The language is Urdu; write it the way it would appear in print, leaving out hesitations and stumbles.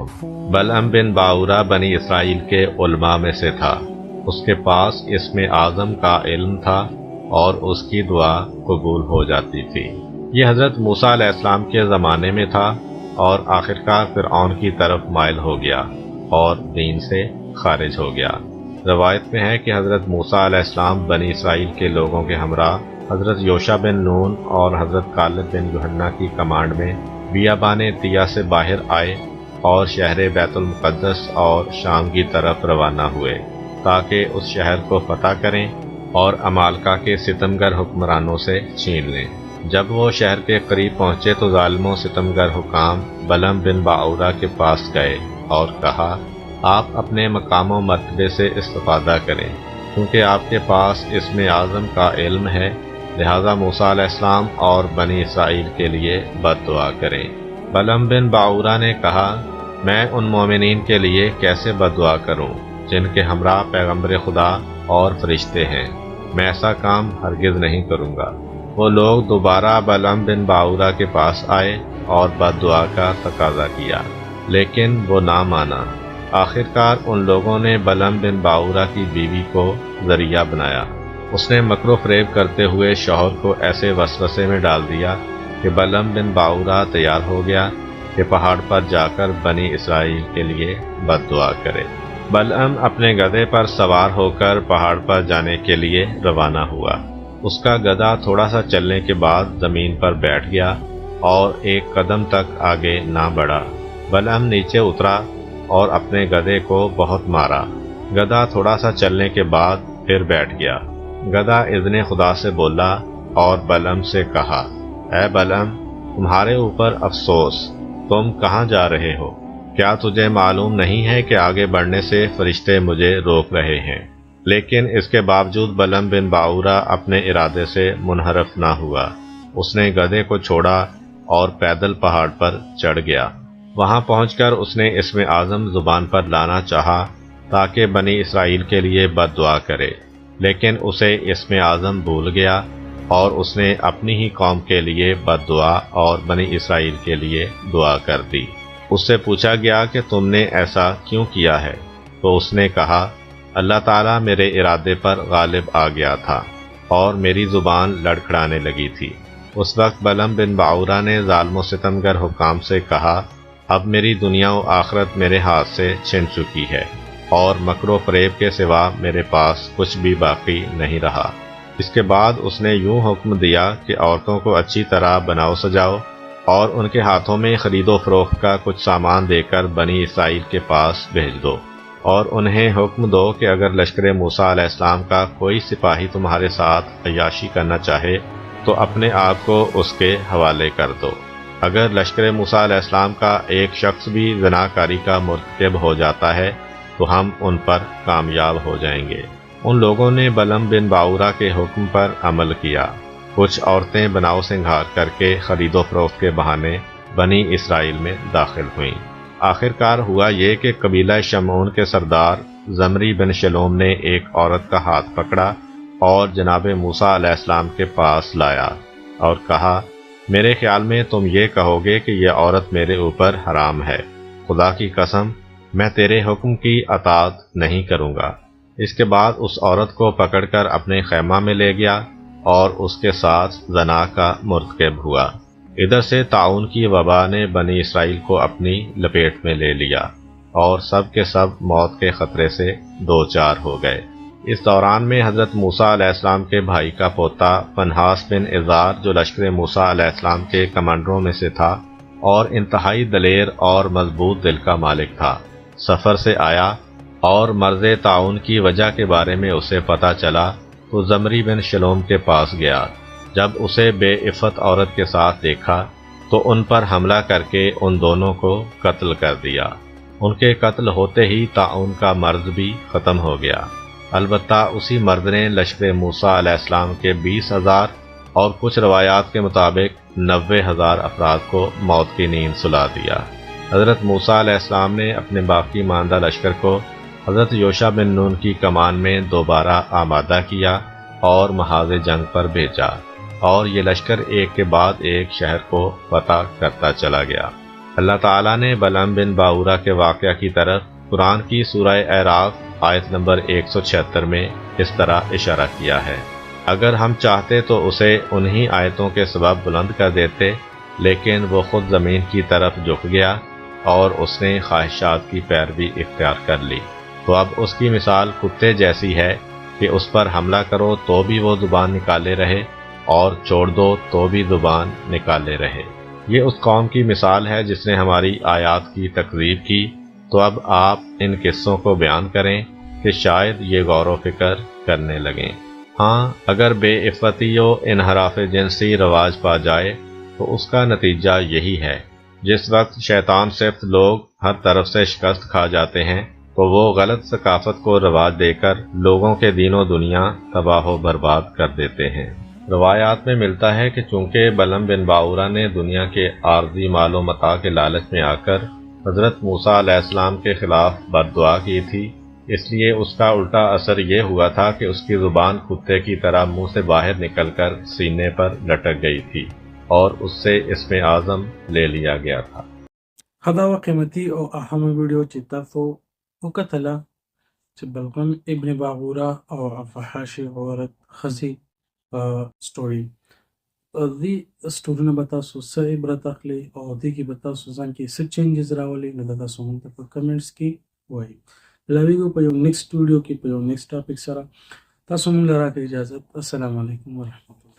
عنکم۔ بلعم بن باورہ بنی اسرائیل کے علماء میں سے تھا، اس کے پاس اسم اعظم کا علم تھا اور اس کی دعا قبول ہو جاتی تھی۔ یہ حضرت موسیٰ علیہ السلام کے زمانے میں تھا اور آخرکار فرعون کی طرف مائل ہو گیا اور دین سے خارج ہو گیا۔ روایت میں ہے کہ حضرت موسیٰ علیہ السلام بنی اسرائیل کے لوگوں کے ہمراہ حضرت یوشع بن نون اور حضرت کالب بن یوحنا کی کمانڈ میں بیابان طیہ سے باہر آئے اور شہر بیت المقدس اور شام کی طرف روانہ ہوئے تاکہ اس شہر کو فتح کریں اور عمالقہ کے ستمگر حکمرانوں سے چھین لیں۔ جب وہ شہر کے قریب پہنچے تو ظالم و ستمگر حکام بلعم بن باورہ کے پاس گئے اور کہا، آپ اپنے مقام و مرتبے سے استفادہ کریں، کیونکہ آپ کے پاس اسم اعظم کا علم ہے، لہذا موسیٰ علیہ السلام اور بنی اسرائیل کے لیے بد دعا کریں۔ بلعم بن باورہ نے کہا، میں ان مومنین کے لیے کیسے بد دعا کروں جن کے ہمراہ پیغمبر خدا اور فرشتے ہیں؟ میں ایسا کام ہرگز نہیں کروں گا۔ وہ لوگ دوبارہ بلعم بن باورہ کے پاس آئے اور بد دعا کا تقاضا کیا، لیکن وہ نہ مانا۔ آخرکار ان لوگوں نے بلعم بن باورہ کی بیوی کو ذریعہ بنایا۔ اس نے مکر و فریب کرتے ہوئے شوہر کو ایسے وسوسے میں ڈال دیا کہ بلعم بن باورہ تیار ہو گیا کہ پہاڑ پر جا کر بنی اسرائیل کے لیے بد دعا کرے۔ بلعم اپنے گدھے پر سوار ہو کر پہاڑ پر جانے کے لیے روانہ ہوا۔ اس کا گدھا تھوڑا سا چلنے کے بعد زمین پر بیٹھ گیا اور ایک قدم تک آگے نہ بڑھا۔ بلعم نیچے اترا اور اپنے گدھے کو بہت مارا۔ گدھا تھوڑا سا چلنے کے بعد پھر بیٹھ گیا۔ گدھا اذن خدا سے بولا اور بلعم سے کہا، اے بلعم، تمہارے اوپر افسوس، تم کہاں جا رہے ہو؟ کیا تجھے معلوم نہیں ہے کہ آگے بڑھنے سے فرشتے مجھے روک رہے ہیں؟ لیکن اس کے باوجود بلعم بن باورہ اپنے ارادے سے منحرف نہ ہوا۔ اس نے گدھے کو چھوڑا اور پیدل پہاڑ پر چڑھ گیا۔ وہاں پہنچ کر اس نے اسم اعظم زبان پر لانا چاہا تاکہ بنی اسرائیل کے لیے بد دعا کرے، لیکن اسے اسم اعظم بھول گیا اور اس نے اپنی ہی قوم کے لیے بد دعا اور بنی اسرائیل کے لیے دعا کر دی۔ اس سے پوچھا گیا کہ تم نے ایسا کیوں کیا ہے؟ تو اس نے کہا، اللہ تعالیٰ میرے ارادے پر غالب آ گیا تھا اور میری زبان لڑکھڑانے لگی تھی۔ اس وقت بلعم بن باورہ نے ظالم و ستمگر حکام سے کہا، اب میری دنیا و آخرت میرے ہاتھ سے چھن چکی ہے اور مکر و فریب کے سوا میرے پاس کچھ بھی باقی نہیں رہا۔ اس کے بعد اس نے یوں حکم دیا کہ عورتوں کو اچھی طرح بناؤ سجاؤ اور ان کے ہاتھوں میں خرید و فروخت کا کچھ سامان دے کر بنی اسرائیل کے پاس بھیج دو، اور انہیں حکم دو کہ اگر لشکر موسیٰ علیہ السلام کا کوئی سپاہی تمہارے ساتھ عیاشی کرنا چاہے تو اپنے آپ کو اس کے حوالے کر دو۔ اگر لشکر موسیٰ علیہ السلام کا ایک شخص بھی زناکاری کا مرتکب ہو جاتا ہے تو ہم ان پر کامیاب ہو جائیں گے۔ ان لوگوں نے بلعم بن باورہ کے حکم پر عمل کیا۔ کچھ عورتیں بناؤ سنگھار کر کے خرید و فروخت کے بہانے بنی اسرائیل میں داخل ہوئیں۔ آخرکار ہوا یہ کہ قبیلہ شمعون کے سردار زمری بن شلوم نے ایک عورت کا ہاتھ پکڑا اور جناب موسیٰ علیہ السلام کے پاس لایا اور کہا، میرے خیال میں تم یہ کہو گے کہ یہ عورت میرے اوپر حرام ہے، خدا کی قسم میں تیرے حکم کی اطاعت نہیں کروں گا۔ اس کے بعد اس عورت کو پکڑ کر اپنے خیمہ میں لے گیا اور اس کے ساتھ زنا کا مرتکب ہوا۔ ادھر سے طاعون کی وبا نے بنی اسرائیل کو اپنی لپیٹ میں لے لیا اور سب کے سب موت کے خطرے سے دوچار ہو گئے۔ اس دوران میں حضرت موسیٰ علیہ السلام کے بھائی کا پوتا فنحاس بن عزار، جو لشکر موسیٰ علیہ السلام کے کمانڈروں میں سے تھا اور انتہائی دلیر اور مضبوط دل کا مالک تھا، سفر سے آیا اور مرض طاعون کی وجہ کے بارے میں اسے پتہ چلا تو زمری بن شلوم کے پاس گیا۔ جب اسے بے عفت عورت کے ساتھ دیکھا تو ان پر حملہ کر کے ان دونوں کو قتل کر دیا۔ ان کے قتل ہوتے ہی طاعون کا مرض بھی ختم ہو گیا۔ البتہ اسی مرض نے لشکر موسیٰ علیہ السلام کے 20,000 اور کچھ روایات کے مطابق 90,000 افراد کو موت کی نیند سلا دیا۔ حضرت موسیٰ علیہ السلام نے اپنے باقی ماندہ لشکر کو حضرت یوشع بن نون کی کمان میں دوبارہ آمادہ کیا اور محاذ جنگ پر بھیجا، اور یہ لشکر ایک کے بعد ایک شہر کو فتح کرتا چلا گیا۔ اللہ تعالیٰ نے بلعم بن باورہ کے واقعہ کی طرف قرآن کی سورہ اعراف آیت نمبر 176 میں اس طرح اشارہ کیا ہے۔ اگر ہم چاہتے تو اسے انہی آیتوں کے سبب بلند کر دیتے، لیکن وہ خود زمین کی طرف جھک گیا اور اس نے خواہشات کی پیروی اختیار کر لی۔ تو اب اس کی مثال کتے جیسی ہے کہ اس پر حملہ کرو تو بھی وہ زبان نکالے رہے اور چھوڑ دو تو بھی زبان نکالے رہے۔ یہ اس قوم کی مثال ہے جس نے ہماری آیات کی تکذیب کی۔ تو اب آپ ان قصوں کو بیان کریں کہ شاید یہ غور و فکر کرنے لگیں۔ ہاں، اگر بے عفتی و انحراف جنسی رواج پا جائے تو اس کا نتیجہ یہی ہے۔ جس وقت شیطان صفت لوگ ہر طرف سے شکست کھا جاتے ہیں تو وہ غلط ثقافت کو رواج دے کر لوگوں کے دین و دنیا تباہ و برباد کر دیتے ہیں۔ روایات میں ملتا ہے کہ چونکہ بلعم بن باورہ نے دنیا کے عارضی مال و متاع کے لالچ میں آ کر حضرت موسیٰ علیہ السلام کے خلاف بد دعا کی تھی، اس لیے اس کا الٹا اثر یہ ہوا تھا کہ اس کی زبان کتے کی طرح منہ سے باہر نکل کر سینے پر لٹک گئی تھی اور اس سے اسم اعظم لے لیا گیا تھا۔ هذا قیمتي او اهم ویډیو چې تاسو وکتله چې بلغم ابن باغوره او فحاشي عورت خزي سټوري دې سټورونه به تاسو څه عبرت اخلي او دې کې به تاسو ځان کې څه چینجز راولي، نو دا تاسو موږ ته په کمنټس کې وایي. لویږو په یو نیکسټ ویډیو کې په یو نیکسټ ټاپک سره. تاسو موږ له راکړئ اجازه. السلام علیکم ورحمۃ اللہ.